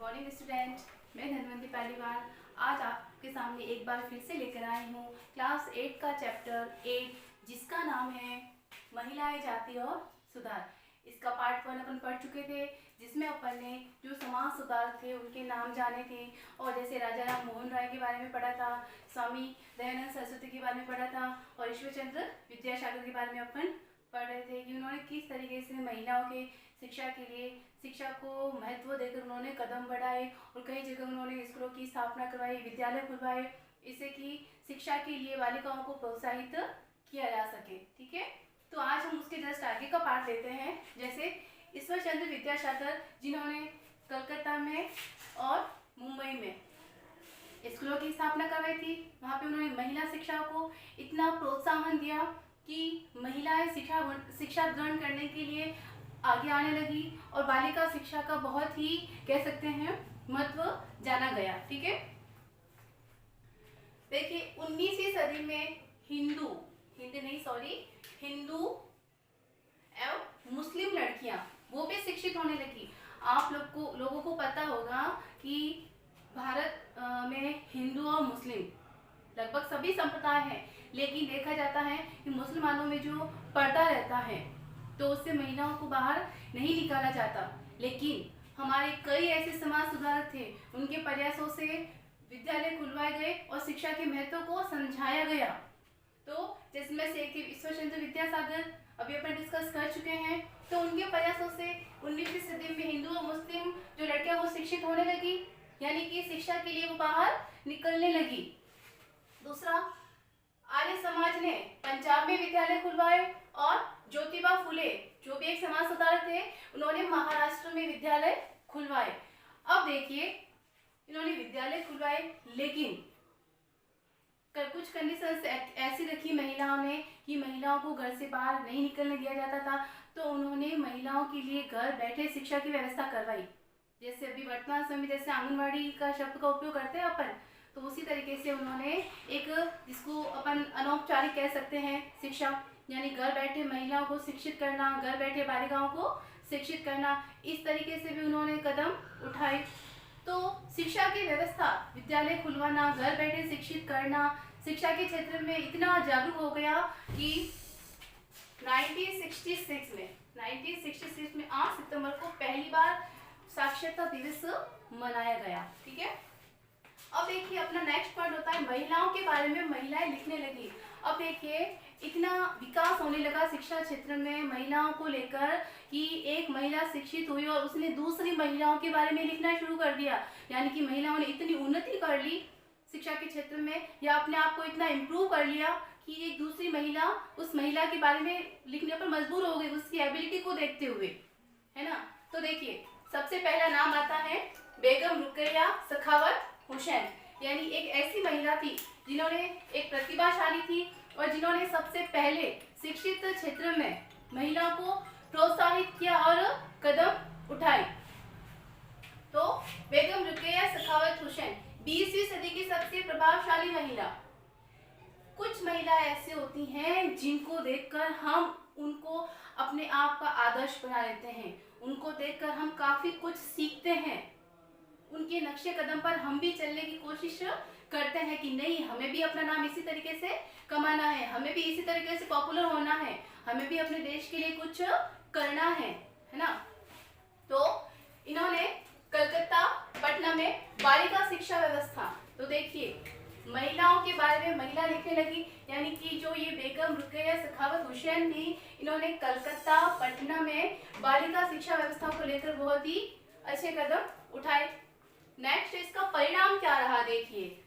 Morning student, मैं धनवंती पालीवाल आज आपके सामने एक बार फिर से लेकर आई हूँ क्लास 8 का चैप्टर 8 जिसका नाम है महिलाएं जाति और सुधार। इसका पार्ट 1 अपन पढ़ चुके थे, जिसमें अपन ने जो समाज सुधारक थे उनके नाम जाने थे और जैसे राजा राम मोहन राय के बारे में पढ़ा था, स्वामी दयानंद सरस्वती के बारे में पढ़ा था और ईश्वरचंद्र विद्यासागर के बारे में अपन पढ़ रहे थे कि उन्होंने किस तरीके से महिलाओं के शिक्षा के लिए शिक्षा को महत्व देकर उन्होंने कदम बढ़ाए और कई जगह उन्होंने स्कूलों की स्थापना करवाई, विद्यालय खुलवाए, इससे कि शिक्षा के लिए बालिकाओं को प्रोत्साहित किया जा सके। ठीक है, तो आज हम उसके जस्ट आगे का पार्ट लेते हैं। जैसे ईश्वरचंद्र विद्यासागर जिन्होंने कलकत्ता में और मुंबई में स्कूलों की स्थापना करवाई थी, वहाँ पे उन्होंने महिला शिक्षा को इतना प्रोत्साहन दिया कि महिलाएं शिक्षा ग्रहण करने के लिए आगे आने लगी और बालिका शिक्षा का बहुत ही कह सकते हैं महत्व जाना गया। ठीक है, देखिए 19वीं सदी में हिंदू एवं मुस्लिम लड़कियां वो भी शिक्षित होने लगी। आप लोगों को पता होगा कि भारत में हिंदू और मुस्लिम लगभग सभी संप्रदाय हैं, लेकिन देखा जाता है कि मुसलमानों में जो पर्दा रहता है तो उससे महिलाओं को बाहर नहीं निकाला जाता। लेकिन हमारे कई ऐसे समाज सुधारक थे, उनके प्रयासों से विद्यालय खुलवाए गए और शिक्षा के महत्व को समझाया गया। तो जिसमें से एक थे ईश्वरचंद्र विद्यासागर, अभी अपन डिस्कस कर चुके हैं। तो उनके प्रयासों से 19वीं सदी में हिंदू और मुस्लिम जो लड़कियां वो शिक्षित होने लगी, यानी कि शिक्षा के लिए वो बाहर निकलने लगी। दूसरा, आर्य समाज ने पंजाब में विद्यालय खुलवाए और ज्योतिबा फुले जो भी एक समाज सुधारक थे, उन्होंने महाराष्ट्र में विद्यालय खुलवाए। अब देखिए, इन्होंने विद्यालय खुलवाए लेकिन कुछ कंडीशंस ऐसी रखी महिलाओं ने कि महिलाओं को घर से बाहर नहीं निकलने दिया जाता था। तो उन्होंने महिलाओं के लिए घर बैठे शिक्षा की व्यवस्था करवाई। जैसे अभी वर्तमान समय में जैसे आंगनवाड़ी का शब्द का उपयोग करते हैं अपन, तो उसी तरीके से उन्होंने एक जिसको अपन अनौपचारिक कह सकते हैं शिक्षा, यानी घर बैठे महिलाओं को शिक्षित करना, घर बैठे बालिकाओं को शिक्षित करना, इस तरीके से भी उन्होंने कदम उठाए। तो शिक्षा की व्यवस्था, विद्यालय खुलवाना, घर बैठे शिक्षित करना, शिक्षा के क्षेत्र में इतना जागरूक हो गया कि 1966 में 8 सितंबर को पहली बार साक्षरता दिवस मनाया गया। ठीक है, अब देखिए अपना नेक्स्ट पॉइंट होता है महिलाओं के बारे में, महिलाएं लिखने लगी। अब देखिए इतना विकास होने लगा शिक्षा क्षेत्र में महिलाओं को लेकर कि एक महिला शिक्षित हुई और उसने दूसरी महिलाओं के बारे में लिखना शुरू कर दिया। यानी कि महिलाओं ने इतनी उन्नति कर ली शिक्षा के क्षेत्र में या अपने आप को इतना इम्प्रूव कर लिया कि एक दूसरी महिला उस महिला के बारे में लिखने पर मजबूर हो गई, उसकी एबिलिटी को देखते हुए, है ना। तो देखिए सबसे पहला नाम आता है बेगम रुकैया सखावत हुसैन, यानी एक ऐसी महिला थी जिन्होंने एक प्रतिभाशाली थी और जिन्होंने सबसे पहले शिक्षित क्षेत्र में महिलाओं को प्रोत्साहित किया और कदम उठाए। तो बेगम रुकैया सखावत हुसैन 20वीं सदी की सबसे प्रभावशाली महिला। कुछ महिलाएं ऐसी होती हैं जिनको देखकर हम उनको अपने आप का आदर्श बना लेते हैं, उनको देखकर हम काफी कुछ सीखते हैं, उनके नक्शे कदम पर हम भी चलने की कोशिश करते हैं कि नहीं, हमें भी अपना नाम इसी तरीके से कमाना है, हमें भी इसी तरीके से पॉपुलर होना है, हमें भी अपने देश के लिए कुछ करना है ना। तो इन्होंने कलकत्ता, पटना में बालिका शिक्षा व्यवस्था, तो देखिए महिलाओं के बारे में महिला लिखने लगी, यानी कि जो ये बेगम रुकैया सखावत हुसैन थी, इन्होंने कलकत्ता, पटना में बालिका शिक्षा व्यवस्था को लेकर बहुत ही अच्छे कदम उठाए। नेक्स्ट इसका परिणाम क्या रहा, देखिए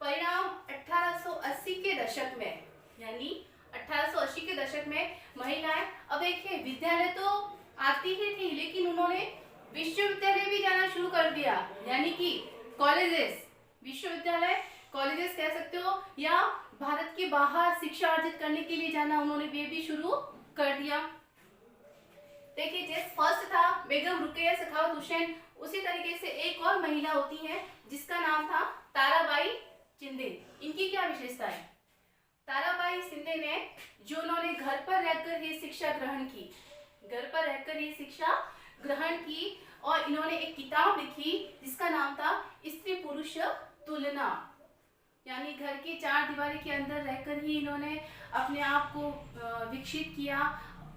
परिणाम 1880 के दशक में, यानी 1880 के दशक में महिलाएं, अब देखिए विद्यालय तो आती ही थी लेकिन उन्होंने विश्वविद्यालय भी जाना शुरू कर दिया, यानी कि कॉलेजेस, विश्वविद्यालय कॉलेजेस कह सकते हो, या भारत के बाहर शिक्षा अर्जित करने के लिए जाना उन्होंने ये भी शुरू कर दिया। देखिए जैसे फर्स्ट था बेगम रुकैया सखावत हुसैन, उसी तरीके से एक और महिला होती है जिसका नाम था ताराबाई शिंदे। इनकी क्या विशेषता है? ताराबाई शिंदे ने जो उन्होंने घर पर रहकर ही शिक्षा ग्रहण की, घर पर रहकर ही शिक्षा ग्रहण की और इन्होंने एक किताब लिखी जिसका नाम था स्त्री पुरुष तुलना। यानी घर के चार दीवारी के अंदर रहकर ही इन्होंने अपने आप को विकसित किया,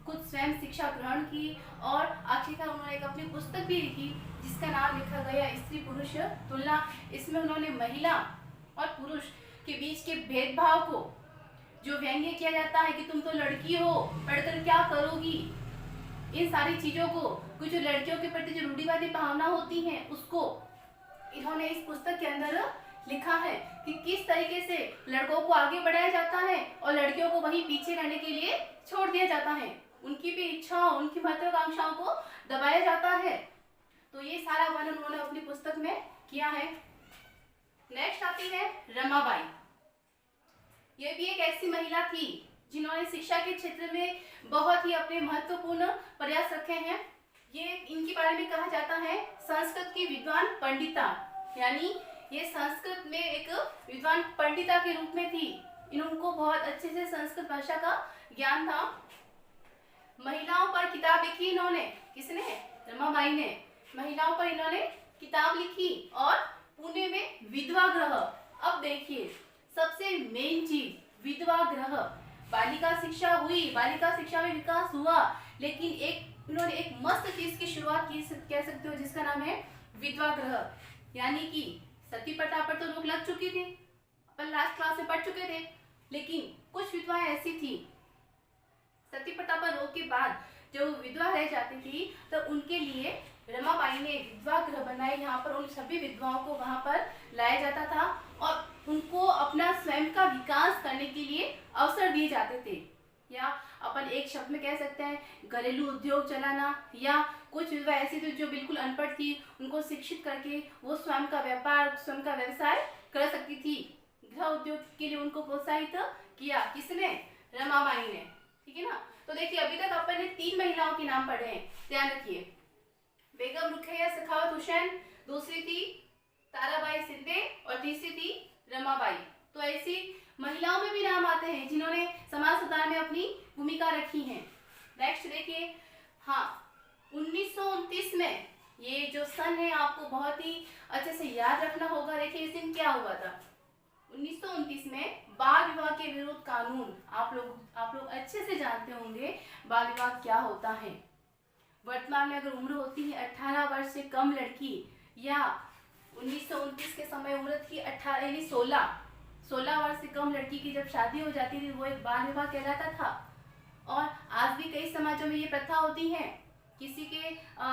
खुद स्वयं शिक्षा ग्रहण की और आखिरकार उन्होंने एक अपनी पुस्तक भी लिखी जिसका नाम लिखा गया स्त्री पुरुष तुलना। इसमें उन्होंने महिला और पुरुष के बीच के भेदभाव को जो व्यंग्य किया जाता है कि तुम तो लड़की हो, पढ़कर क्या करोगी, इन सारी चीजों को, कुछ जो लड़कियों के प्रति जो रूढ़िवादी भावना होती है उसको इन्होंने इस पुस्तक के अंदर लिखा है कि किस तरीके से लड़कों को आगे बढ़ाया जाता है और लड़कियों को वहीं पीछे रहने के लिए छोड़ दिया जाता है, उनकी भी इच्छाओं, उनकी महत्वाकांक्षाओं को दबाया जाता है। तो ये सारा वर्णन उन्होंने अपनी पुस्तक में किया है। नेक्स्ट आती है रमाबाई। ये भी एक ऐसी महिला थी जिन्होंने शिक्षा के क्षेत्र में बहुत ही अपने महत्वपूर्ण प्रयास रखे हैं। ये इनके बारे में कहा जाता है संस्कृत की विद्वान पंडिता, यानी ये संस्कृत में एक विद्वान पंडिता के रूप में थी। इनको बहुत अच्छे से संस्कृत भाषा का ज्ञान था। महिलाओं पर किताब लिखी इन्होंने, किसने? रमाबाई ने। महिलाओं पर इन्होंने किताब लिखी और पुणे में विधवा गृह। अब देखिए सबसे मेन चीज विधवा गृह, बालिका शिक्षा हुई, बालिका शिक्षा में विकास हुआ, लेकिन इन्होंने एक मस्त चीज की शुरुआत की, कह सकते हो, जिसका नाम है विधवा गृह। यानी कि सती प्रथा पर तो रोक लग चुकी थी, अपन लास्ट क्लास में पढ़ चुके थे, लेकिन कुछ विधवाएं ऐसी थी, सती प्रथा पर रोक के बाद जो विधवा रह जाती थी तो उनके लिए रमाबाई ने विधवा गृह बनाए। यहाँ पर उन सभी विधवाओं को वहां पर लाया जाता था और उनको अपना स्वयं का विकास करने के लिए अवसर दिए जाते थे, या अपन एक शब्द में कह सकते हैं घरेलू उद्योग चलाना, या कुछ विधवा ऐसी थी जो बिल्कुल अनपढ़ थी, उनको शिक्षित करके वो स्वयं का व्यापार, स्वयं का व्यवसाय कर सकती थी। गृह उद्योग के लिए उनको प्रोत्साहित किया, किसने? रमाबाई ने। ठीक है ना। तो देखिए अभी तक अपन ने 3 महिलाओं के नाम पढ़े हैं, ध्यान रखिए। बेगम रुकैया सखावत हुसैन, दूसरी थी ताराबाई शिंदे और तीसरी थी रमाबाई। तो ऐसी महिलाओं में भी नाम आते हैं जिन्होंने समाज सुधार में अपनी भूमिका रखी है। नेक्स्ट देखिए, हाँ 1929 में, ये जो सन है आपको बहुत ही अच्छे से याद रखना होगा। देखिए इस दिन क्या हुआ था, 1929 में बाल विवाह के विरुद्ध कानून। आप लोग अच्छे से जानते होंगे बाल विवाह क्या होता है। वर्तमान में अगर उम्र होती है 18 वर्ष से कम लड़की, या 1929 के समय उम्र थी 18 यानी 16 वर्ष से कम लड़की की जब शादी हो जाती थी वो एक बाल विवाह कहलाता था। और आज भी कई समाजों में ये प्रथा होती है, किसी के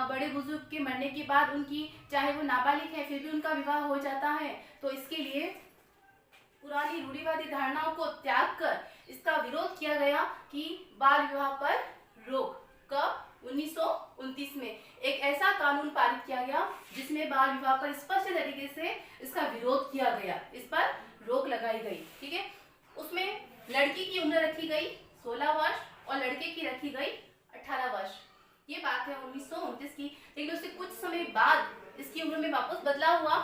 बड़े बुजुर्ग के मरने के बाद उनकी, चाहे वो नाबालिग है फिर भी उनका विवाह हो जाता है। तो इसके लिए पुरानी रूढ़िवादी धारणाओं को त्याग कर इसका विरोध किया गया कि बाल विवाह पर रोक। कब? 1929 में एक ऐसा कानून पारित किया गया जिसमें बाल विवाह पर स्पष्ट तरीके से इसका विरोध किया गया, इस पर रोक लगाई गई। ठीक है। उसमें लड़की की उम्र रखी गई 16 वर्ष और लड़के की रखी गई 18 वर्ष। ये बात है 1929 की। लेकिन उससे कुछ समय बाद इसकी उम्र में वापस बदलाव हुआ,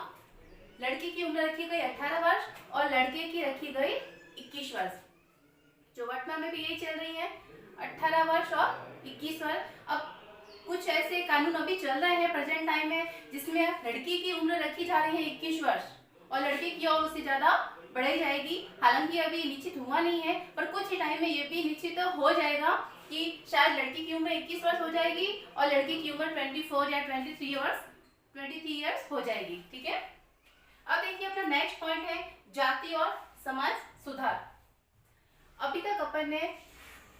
लड़की की उम्र रखी गई 18 वर्ष और लड़के की रखी गई 21 वर्ष। जो वर्तमान में भी यही चल रही है, 18 वर्ष और 21 वर्ष। अब कुछ ऐसे कानून अभी चल रहे हैं प्रेजेंट टाइम में जिसमें लड़की की उम्र रखी जा रही है 21 वर्ष और लड़के की और उससे ज्यादा बढ़ाई जाएगी। हालांकि अभी निश्चित हुआ नहीं है, पर कुछ ही टाइम में ये भी निश्चित हो जाएगा कि शायद लड़की की उम्र 21 वर्ष हो जाएगी और लड़के की उम्र 24 या 23 ईयर्स हो जाएगी। ठीक है। अब देखिए अपना नेक्स्ट पॉइंट है जाति और समाज सुधार। अभी तक अपन ने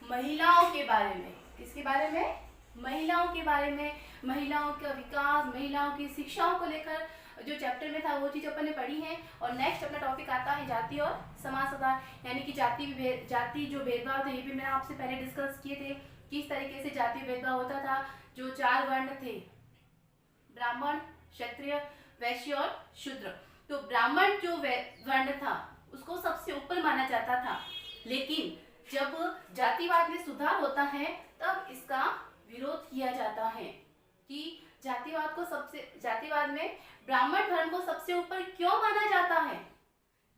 महिलाओं के बारे में, किसके बारे में? महिलाओं के बारे में, महिलाओं का विकास, महिलाओं की शिक्षाओं को लेकर जो चैप्टर में था वो चीज अपन ने पढ़ी है। और नेक्स्ट अपना टॉपिक आता है जाति और समाज सुधार, यानी कि जाति जो भेदभाव थे, ये भी मैंने आपसे पहले डिस्कस किए थे किस तरीके से जाति भेदभाव होता था। जो 4 वर्ण थे, ब्राह्मण, क्षत्रिय, वैश्य और शूद्र। तो ब्राह्मण जो वर्ण था उसको सबसे ऊपर माना जाता था, लेकिन जब जातिवाद में सुधार होता है तब इसका विरोध किया जाता है कि जातिवाद में ब्राह्मण धर्म को सबसे ऊपर क्यों माना जाता है?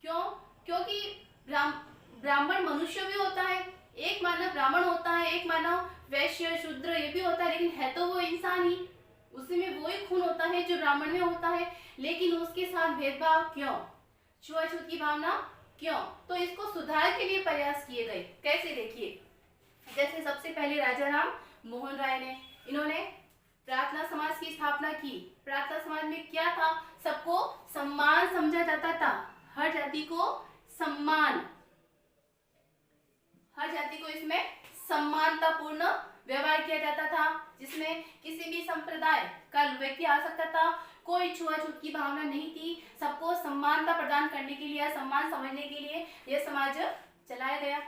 क्योंकि ब्राह्मण मनुष्य भी होता है, एक मानव ब्राह्मण होता है, एक मानव वैश्य शूद्र ये भी होता है, लेकिन है तो वो इंसान ही, उसी में वही खून होता है जो ब्राह्मण में होता है, लेकिन उसके साथ भेदभाव क्यों, छुआछूत की भावना क्यों? तो इसको सुधार के लिए प्रयास किए गए। कैसे, देखिए, जैसे सबसे पहले राजा राम मोहन राय ने, इन्होंने प्रार्थना समाज की स्थापना की। प्रार्थना समाज में क्या था, सबको सम्मान समझा जाता था, हर जाति को सम्मान, हर जाति को इसमें सम्मानतापूर्ण व्यवहार किया जाता था, जिसमें किसी भी संप्रदाय का व्यक्ति आ सकता था, कोई छुआछूत की भावना नहीं थी, सबको सम्मानता प्रदान करने के लिए, सम्मान समझने के लिए यह समाज चलाया गया।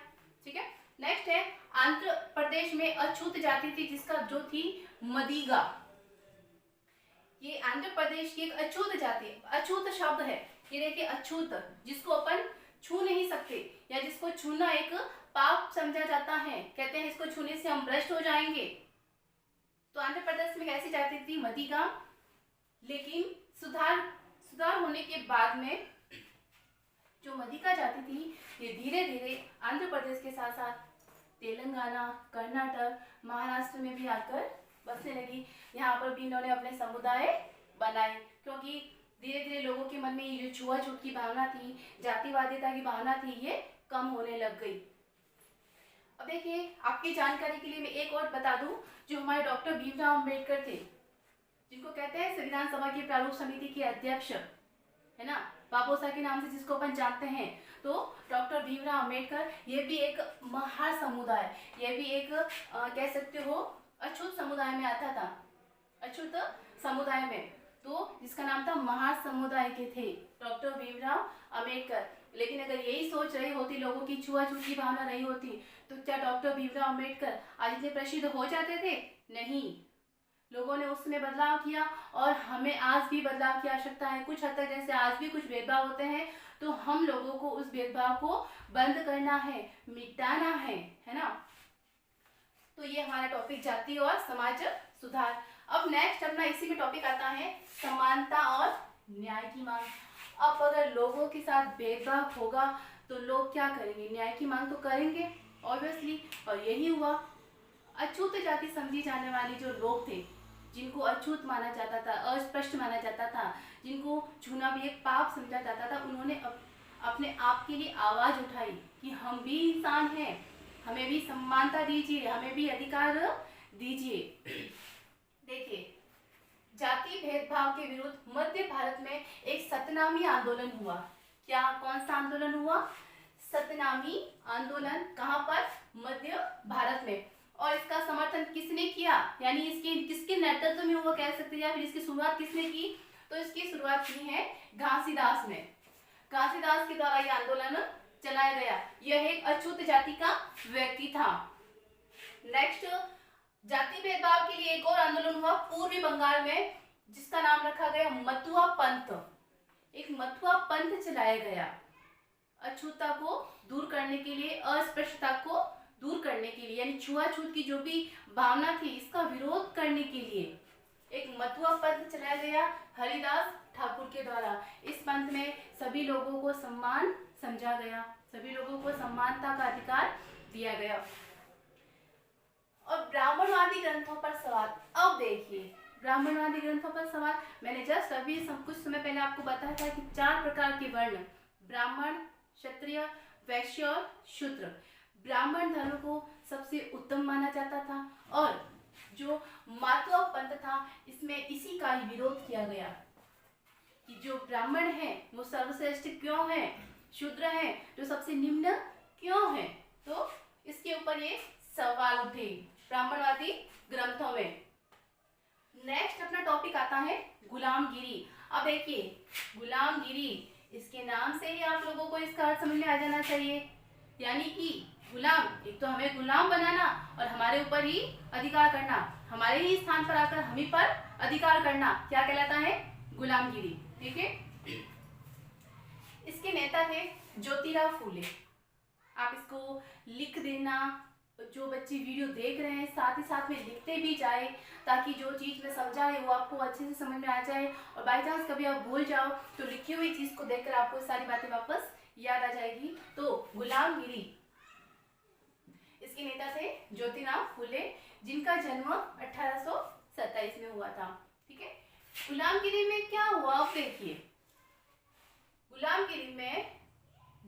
ठीक है, नेक्स्ट है आंध्र प्रदेश में अछूत जाति थी, जिसका जो थी मदिगा। ये आंध्र प्रदेश की एक अछूत जाति, अछूत शब्द है, ये देखिए अछूत, जिसको अपन छू नहीं सकते या जिसको छूना एक पाप समझा जाता है, कहते हैं इसको छूने से हम भ्रष्ट हो जाएंगे। तो आंध्र प्रदेश में ऐसी जाति थी मदिगा, लेकिन सुधार होने के बाद में जो मदिगा जाति थी ये धीरे धीरे आंध्र प्रदेश के साथ साथ तेलंगाना, कर्नाटक, महाराष्ट्र में भी आकर बसने लगी। यहाँ पर भी इन्होंने अपने समुदाय बनाए, क्योंकि धीरे धीरे लोगों के मन में ये जो छुआछूत की भावना थी, जातिवादिता की भावना थी, ये कम होने लग गई। अब देखिए, आपकी जानकारी के लिए मैं एक और बता दूं, जो हमारे डॉक्टर भीमराव अंबेडकर थे, जिनको कहते हैं संविधान सभा की प्रारूप समिति के अध्यक्ष, है ना, बाबूसा के नाम से जिसको अपन जानते हैं, तो डॉक्टर भीमराव अंबेडकर ये भी एक महार समुदाय, ये भी एक कह सकते हो अछूत समुदाय में आता था, अछूत समुदाय में, तो जिसका नाम था महार समुदाय के थे डॉक्टर भीमराव अंबेडकर। लेकिन अगर यही सोच रही होती, लोगों की छुआछूत की भावना नहीं होती, तो क्या डॉक्टर भीमराव अंबेडकर आज इतने प्रसिद्ध हो जाते थे? नहीं, लोगों ने उसमें बदलाव किया और हमें आज भी बदलाव की आवश्यकता है। कुछ हद तक जैसे आज भी कुछ भेदभाव होते हैं, तो हम लोगों को उस भेदभाव को बंद करना है, मिटाना है ना। तो ये हमारा टॉपिक जाति और समाज सुधार। अब नेक्स्ट अपना इसी में टॉपिक आता है समानता और न्याय की मांग। अब अगर लोगों के साथ भेदभाव होगा तो लोग क्या करेंगे? न्याय की मांग तो करेंगे ऑब्वियसली, और यही हुआ। अछूत जाति समझी जाने वाली जो लोग थे, जिनको अछूत माना जाता था, अस्पष्ट माना जाता था, जिनको छूना भी एक पाप समझा जाता था, उन्होंने अपने आप के लिए आवाज उठाई कि हम भी इंसान हैं, हमें भी समानता दीजिए, हमें भी अधिकार दीजिए। देखिए, जाति भेदभाव के विरुद्ध मध्य भारत में एक सतनामी आंदोलन हुआ। क्या, कौन सा आंदोलन हुआ? सतनामी आंदोलन। कहां पर? मध्य भारत में। और इसका समर्थन किसने किया, यानी इसके किसके नेतृत्व में हुआ कह सकते हैं, या फिर इसकी शुरुआत किसने की? तो इसकी शुरुआत की है घासीदास ने। घासीदास के द्वारा यह आंदोलन चलाया गया। यह एक अछूत जाति का व्यक्ति था। नेक्स्ट, जाति भेदभाव के लिए एक और आंदोलन हुआ पूर्वी बंगाल में, जिसका नाम रखा गया मतुआ पंथ। एक मतुआ पंथ चलाया गया अछूतता को दूर करने के लिए, अस्पृश्यता को दूर करने के लिए, यानी छुआछूत की जो भी भावना थी इसका विरोध करने के लिए एक मतुआ पंथ चलाया गया हरिदास ठाकुर के द्वारा। इस पंथ में सभी लोगों को सम्मान समझा गया, सभी लोगों को समानता का अधिकार दिया गया। और ब्राह्मणवादी ग्रंथों पर सवाल। अब देखिए, ब्राह्मणवादी ग्रंथों पर सवाल, मैंने जस्ट अभी कुछ समय पहले आपको बताया था कि 4 प्रकार के वर्ण, ब्राह्मण, क्षत्रिय, वैश्य और शूद्र। ब्राह्मण धर्म को सबसे उत्तम माना जाता था, और जो मातुआ पंथ था इसमें इसी का ही विरोध किया गया कि जो ब्राह्मण है वो सर्वश्रेष्ठ क्यों है, शूद्र है जो सबसे निम्न क्यों है। तो इसके ऊपर ये सवाल उठे ब्राह्मणवादी ग्रंथों में। नेक्स्ट अपना टॉपिक आता है गुलामगिरी। अब देखिए, गुलामगिरी, इसके नाम से ही आप लोगों को इसका अर्थ समझ में आ जाना चाहिए, यानी कि गुलाम, एक तो हमें गुलाम बनाना और हमारे ऊपर ही अधिकार करना, हमारे ही स्थान पर आकर हम ही पर अधिकार करना, क्या कहलाता है? गुलामगिरी। ठीक है, इसके नेता थे ज्योतिराव फूले। आप इसको लिख देना, जो बच्चे वीडियो देख रहे हैं साथ ही साथ में लिखते भी जाए, ताकि जो चीज़ में समझा है वो आपको अच्छे से समझ में आ जाए, और बाई चांस कभी आप भूल जाओ तो लिखी हुई चीज़ को देखकर आपको सारी बातें वापस याद आ जाएगी। तो गुलामगिरी, इसके नेता थे ज्योतिराव फुले, जिनका जन्म 1827 में हुआ था। ठीक है, गुलामगिरी में क्या हुआ आप देखिए। गुलामगिरी में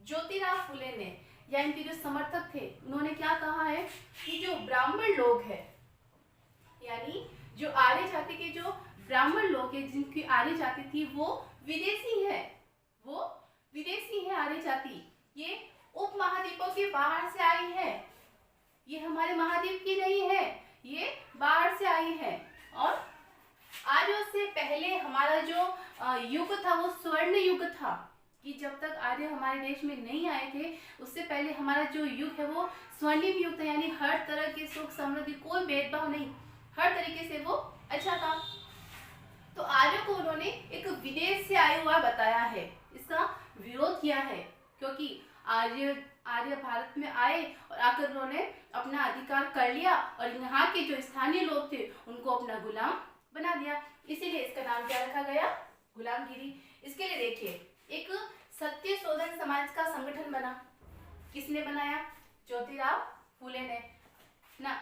ज्योतिराव फुले ने या इनके जो समर्थक थे उन्होंने क्या कहा है कि जो ब्राह्मण लोग हैं, यानी जो आर्य जाति के जो ब्राह्मण लोग हैं, जिनकी आर्य जाति थी वो विदेशी है, वो विदेशी है आर्य जाति, ये उप महाद्वीपों के बाहर से आई है, ये हमारे महाद्वीप की नहीं है, ये बाहर से आई है। और आर्यों से पहले हमारा जो युग था वो स्वर्ण युग था, कि जब तक आर्य हमारे देश में नहीं आए थे उससे पहले हमारा जो युग है वो स्वर्णिम युग था, यानी हर तरह के सुख समृद्धि, कोई भेदभाव नहीं, हर तरीके से वो अच्छा था। तो आर्यों को उन्होंने एक विदेश से आया हुआ बताया है, इसका विरोध किया है, क्योंकि आर्य भारत में आए और आकर उन्होंने अपना अधिकार कर लिया और यहाँ के जो स्थानीय लोग थे उनको अपना गुलाम बना दिया, इसीलिए इसका नाम क्या रखा गया, गुलामगिरी। इसके लिए देखिए एक सत्य शोधन समाज का संगठन बना, किसने बनाया, ज्योतिराव फुले ने ना।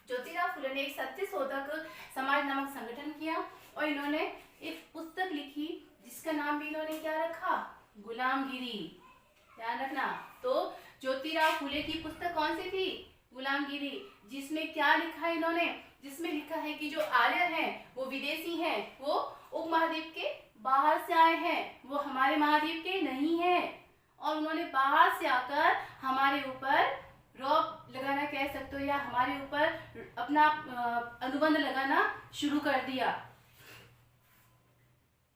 ज्योतिराव फुले ने एक सत्य शोधक समाज नामक संगठन किया और इन्होंने एक पुस्तक लिखी जिसका नाम भी इन्होंने क्या रखा, गुलामगिरी, ध्यान रखना। तो ज्योतिराव फुले की पुस्तक कौन सी थी, गुलामगिरी, जिसमें क्या लिखा है इन्होंने, जिसमें लिखा है कि जो आर्य हैं वो विदेशी हैं, वो उपमहाद्वीप के बाहर से आए हैं, वो हमारे महाद्वीप के नहीं हैं, और उन्होंने बाहर से आकर हमारे ऊपर रौब लगाना कह सकते हो, या हमारे ऊपर अपना अनुबंध लगाना शुरू कर दिया।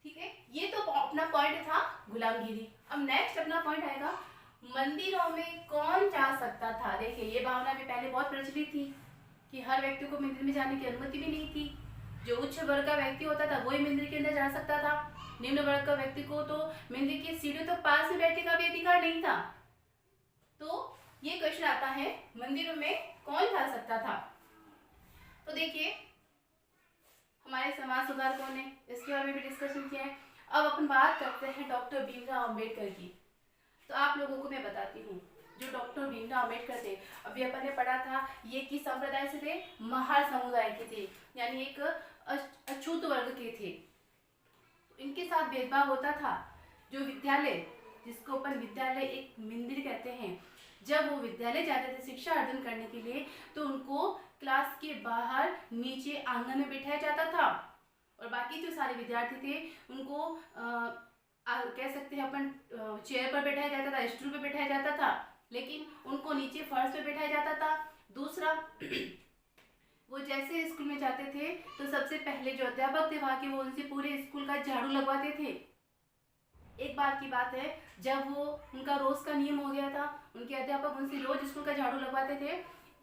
ठीक है, ये तो अपना पॉइंट था गुलामगिरी। अब नेक्स्ट अपना पॉइंट आएगा मंदिरों में कौन जा सकता था। देखिए ये भावना भी पहले बहुत प्रचलित थी कि हर व्यक्ति को मंदिर में जाने की अनुमति भी नहीं थी, जो उच्च वर्ग का व्यक्ति होता था वही मंदिर के अंदर जा सकता था, निम्न वर्ग का व्यक्ति को तो मंदिर की सीढ़ियों तो पास में बैठने का भी अधिकार नहीं था। तो ये क्वेश्चन आता है मंदिरों में कौन जा सकता था। तो देखिए हमारे समाज सुधार कौन है, इसके बारे में भी डिस्कशन किया है। अब अपन बात करते हैं डॉक्टर भीमराव अंबेडकर की। तो आप लोगों को मैं बताती हूँ, जो डॉक्टर भीमराव अंबेडकर थे, अभी अपन ने पढ़ा था ये किस संप्रदाय से थे, महार समुदाय के थे, यानी एक अछूत वर्ग के थे। इनके साथ भेदभाव होता था। जो विद्यालय, जिसको अपन विद्यालय एक मंदिर कहते हैं, जब वो विद्यालय जाते थे शिक्षा अर्जन करने के लिए तो उनको क्लास के बाहर नीचे आंगन में बिठाया जाता था, और बाकी जो सारे विद्यार्थी थे उनको कह सकते हैं अपन चेयर पर बैठाया जाता था, स्टूल पर बैठाया जाता था, लेकिन उनको नीचे फर्श पे बैठाया जाता था। दूसरा, वो जैसे स्कूल में जाते थे तो सबसे पहले जो अध्यापक थे वहाँ के, वो उनसे पूरे स्कूल का झाड़ू लगवाते थे। एक बार की बात है, जब वो उनका रोज का नियम हो गया था, उनके अध्यापक उनसे रोज स्कूल का झाड़ू लगवाते थे।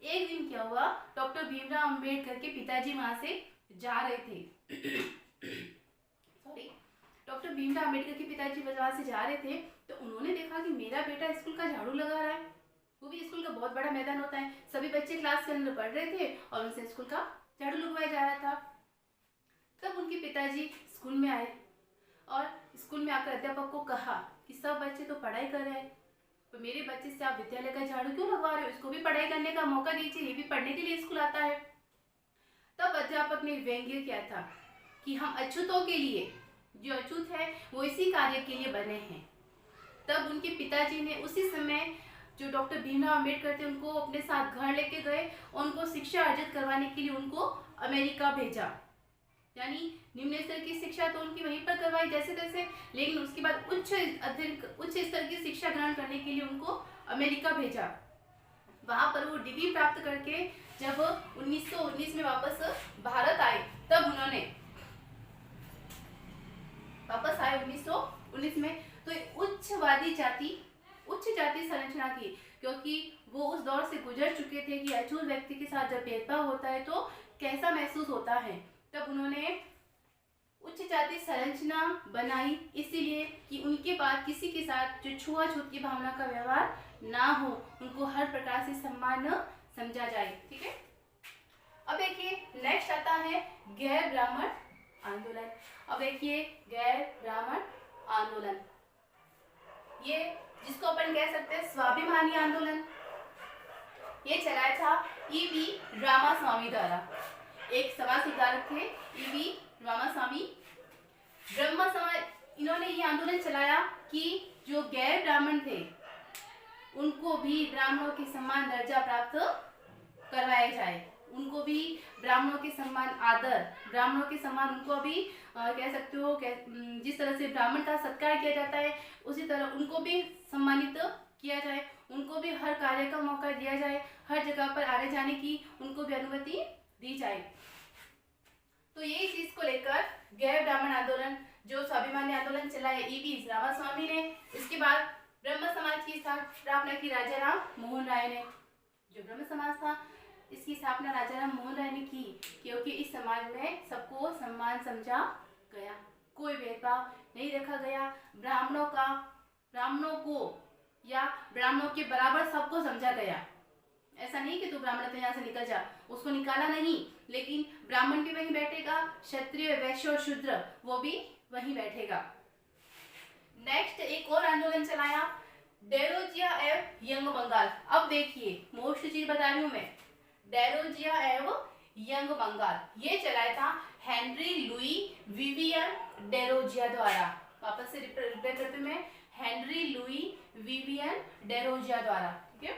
एक दिन क्या हुआ, डॉक्टर भीमराव अंबेडकर के पिताजी वहां से जा रहे थे सॉरी, डॉक्टर भीमराव अंबेडकर के पिताजी वहां से जा रहे थे, तो उन्होंने देखा कि मेरा बेटा स्कूल का झाड़ू लगा रहा है, वो भी स्कूल का बहुत बड़ा मैदान होता है, सभी बच्चे क्लास के अंदर पढ़ रहे थे और उनसे स्कूल का झाड़ू लगवाया जा रहा था। तब उनके पिताजी स्कूल में आए और स्कूल में आकर अध्यापक को कहा कि सब बच्चे तो पढ़ाई कर रहे हैं, तो मेरे बच्चे से आप विद्यालय का झाड़ू क्यों लगवा रहे हो, इसको भी पढ़ाई करने का मौका दीजिए, ये भी पढ़ने के लिए स्कूल आता है। तब अध्यापक ने व्यंग्य किया था कि हम अछूतों के लिए, जो अछूत है वो इसी कार्य के लिए बने हैं। तब उनके पिताजी ने उसी समय जो डॉक्टर भीमराव अंबेडकर थे उनको अपने साथ घर लेके गए, उनको शिक्षा अर्जित करवाने के लिए उनको अमेरिका भेजा। यानी निम्न स्तर की शिक्षा तो उनकी वहीं पर करवाई जैसे तैसे, लेकिन उसके बाद उच्च स्तर की शिक्षा ग्रहण करने के लिए उनको अमेरिका भेजा। वहां पर वो डिग्री प्राप्त करके जब 1919 में वापस भारत आए, तब उन्होंने वापस आए 1919 में, तो उच्च जाति संरचना की, क्योंकि वो उस दौर से गुजर चुके थे कि अछूत व्यक्ति के साथ जब भेदभाव होता है तो कैसा महसूस होता है। तब उन्होंने उच्च जाति संरचना बनाई, इसीलिए कि उनके बाद किसी के साथ जो छुआछूत की भावना का व्यवहार ना हो, उनको हर प्रकार से सम्मान समझा जाए। ठीक है, अब देखिए नेक्स्ट आता है गैर ब्राह्मण आंदोलन। अब देखिए गैर ब्राह्मण आंदोलन, ये जिसको अपन कह सकते हैं स्वाभिमानी आंदोलन। ये चलाया था ईवी रामास्वामी द्वारा। एक समाज सुधारक थे ईवी रामास्वामी। ब्रह्म समाज, इन्होंने ये आंदोलन चलाया कि जो गैर ब्राह्मण थे उनको भी ब्राह्मणों के समान दर्जा प्राप्त करवाया जाए, उनको भी ब्राह्मणों के समान आदर, ब्राह्मणों के समान उनको भी कह सकते हो जिस तरह से ब्राह्मण का सत्कार किया जाता है उसी तरह उनको भी सम्मानित किया जाए, उनको भी हर कार्य का मौका दिया जाए, हर जगह पर आने जाने की उनको भी अनुमति दी जाए। तो यही चीज को लेकर गैर ब्राह्मण आंदोलन, जो स्वाभिमानी आंदोलन चलाया ईवी रामास्वामी ने। इसके बाद ब्रह्म समाज की स्थापना की राजा राम मोहन राय ने। जो ब्रह्म समाज था इसकी स्थापना राजा राम मोहन राय ने की, क्योंकि इस समाज में सबको सम्मान समझा गया, कोई भेदभाव नहीं रखा गया, ब्राह्मणों को या ब्राह्मणों के बराबर सबको समझा गया। ऐसा नहीं कि तू ब्राह्मण तो यहाँ से निकल जा, उसको निकाला नहीं, लेकिन ब्राह्मण भी वहीं बैठेगा, क्षत्रिय वैश्य और शूद्र वो भी वहीं बैठेगा। नेक्स्ट एक और आंदोलन चलाया डेरोजिया एवं यंग बंगाल। अब देखिए मोस्ट चीज बता रही हूँ मैं, डेरोजिया एवं यंग बंगाल ये चलाया था हेनरी लुई विवियन डेरोजिया द्वारा। वापस से रिपीट करते मैं, हेनरी लुई विवियन डेरोजिया द्वारा, ठीक है,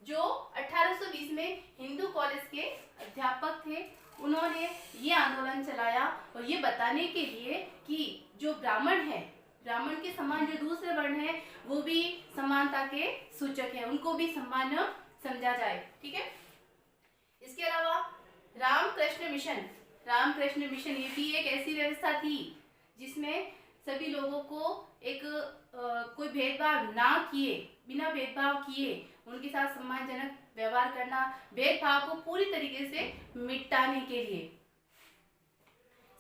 जो 1820 में हिंदू कॉलेज के अध्यापक थे। उन्होंने ये आंदोलन चलाया और ये बताने के लिए कि जो ब्राह्मण है, ब्राह्मण के समान जो दूसरे वर्ण है वो भी समानता के सूचक है, उनको भी सम्मान समझा जाए, ठीक है। इसके अलावा रामकृष्ण मिशन ये भी एक ऐसी व्यवस्था थी जिसमें सभी लोगों को एक कोई भेदभाव ना किए, बिना भेदभाव किए उनके साथ सम्मानजनक व्यवहार करना, भेदभाव को पूरी तरीके से मिटाने के लिए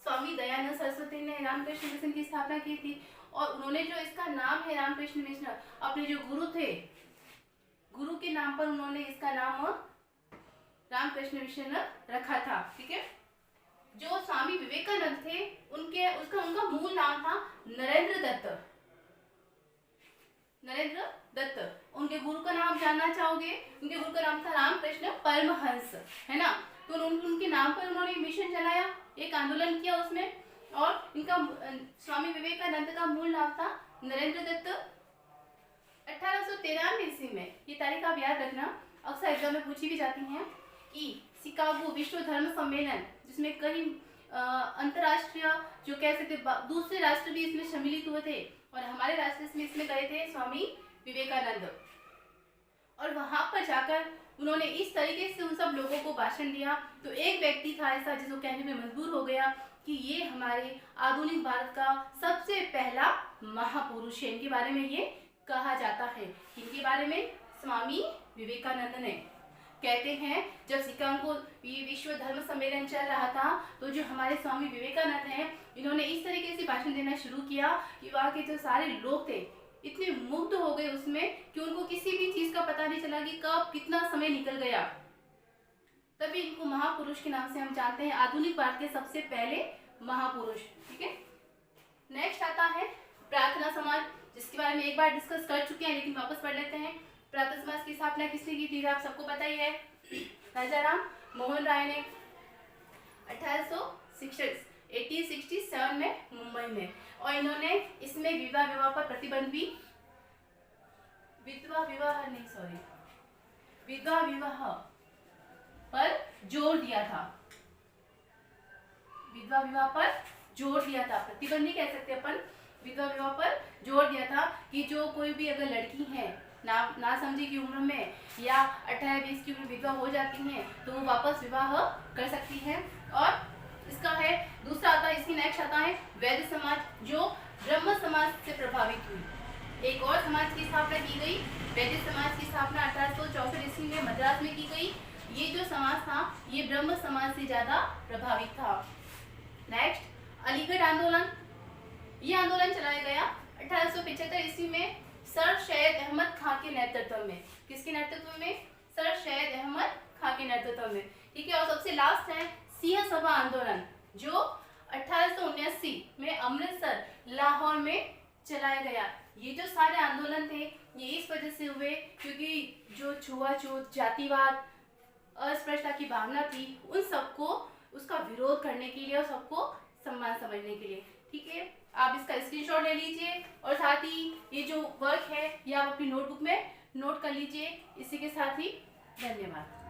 स्वामी दयानंद सरस्वती ने रामकृष्ण मिशन की स्थापना की थी। और उन्होंने जो इसका नाम है रामकृष्ण मिशन, अपने जो गुरु थे, गुरु के नाम पर उन्होंने इसका नाम रामकृष्ण मिशन रखा था, ठीक है। जो स्वामी विवेकानंद थे उनका मूल नाम था नरेंद्र दत्त। उनके गुरु का नाम जानना चाहोगे? उनके गुरु का नाम था रामकृष्ण परमहंस, है ना। तो उनके नाम पर उन्होंने मिशन चलाया, एक आंदोलन किया उसमें, और इनका स्वामी विवेकानंद का मूल नाम था नरेंद्र दत्त। 1893 ईस्वी में, ये तारीख आप याद रखना, अक्सर एग्जाम में पूछी भी जाती हैं, कि शिकागो विश्व धर्म सम्मेलन, जिसमें कई अंतरराष्ट्रीय जो कह सकते दूसरे राष्ट्र भी इसमें सम्मिलित हुए थे, और हमारे राष्ट्र में इसमें गए थे स्वामी विवेकानंद। और वहां पर जाकर उन्होंने इस तरीके से उन सब लोगों को भाषण दिया, तो एक व्यक्ति था ऐसा जिसको कहने में मजबूर हो गया कि ये हमारे आधुनिक भारत का सबसे पहला महापुरुष है। इनके बारे में ये कहा जाता है, इनके बारे में स्वामी विवेकानंद ने कहते हैं, जब शिकागो विश्व धर्म सम्मेलन चल रहा था तो जो हमारे स्वामी विवेकानंद हैं, इन्होंने इस तरीके से भाषण देना शुरू किया कि वहाँ के जो सारे लोग थे इतने मुग्ध हो गए उसमें कि उनको किसी भी चीज का पता नहीं चला कि कब कितना समय निकल गया। तभी इनको महापुरुष के नाम से हम जानते हैं, आधुनिक भारत के सबसे पहले महापुरुष, ठीक है। नेक्स्ट आता है प्रार्थना समाज, जिसके बारे में एक बार डिस्कस कर चुके हैं, लेकिन वापस पढ़ लेते हैं। प्रार्थना समाज की स्थापना किसने की थी, आप सबको पता ही है, राजा राम मोहन राय ने 1867 में मुंबई में। और इन्होंने इसमें विवाह पर प्रतिबंध भी, विधवा विवाह पर जोर दिया था, विधवा विवाह पर जोर दिया था, प्रतिबंध नहीं कह सकते अपन, विधवा विवाह पर जोर दिया था कि जो कोई भी अगर लड़की है ना समझी की उम्र में या 18-20 की उम्र विधवा हो जाती हैं तो वो वापस विवाह कर सकती हैं। और इसका है दूसरा आता है, इसकी नेक्स्ट आता है वैद्य समाज, जो ब्रह्म समाज से प्रभावित हुई। एक और समाज की स्थापना की गई, वैद्य समाज की स्थापना 1864 ईस्वी में मद्रास में की गई। ये जो समाज था ये ब्रह्म समाज से ज्यादा प्रभावित था। नेक्स्ट अलीगढ़ आंदोलन, ये आंदोलन चलाया गया 1875 ईस्वी में सर सैयद अहमद खां के नेतृत्व में। किसके नेतृत्व में? सर सैयद अहमद खां के नेतृत्व में, ठीक है। और सबसे लास्ट है सिंह सभा आंदोलन, जो 1879 में अमृतसर लाहौर में चलाया गया। ये जो सारे आंदोलन थे ये इस वजह से हुए क्योंकि जो छुआछूत, जातिवाद, अस्पृश्यता की भावना थी, उन सबको उसका विरोध करने के लिए और सबको सम्मान समझने के लिए। ठीक है, आप इसका स्क्रीनशॉट ले लीजिए और साथ ही ये जो वर्क है ये आप अपनी नोटबुक में नोट कर लीजिए। इसी के साथ ही धन्यवाद।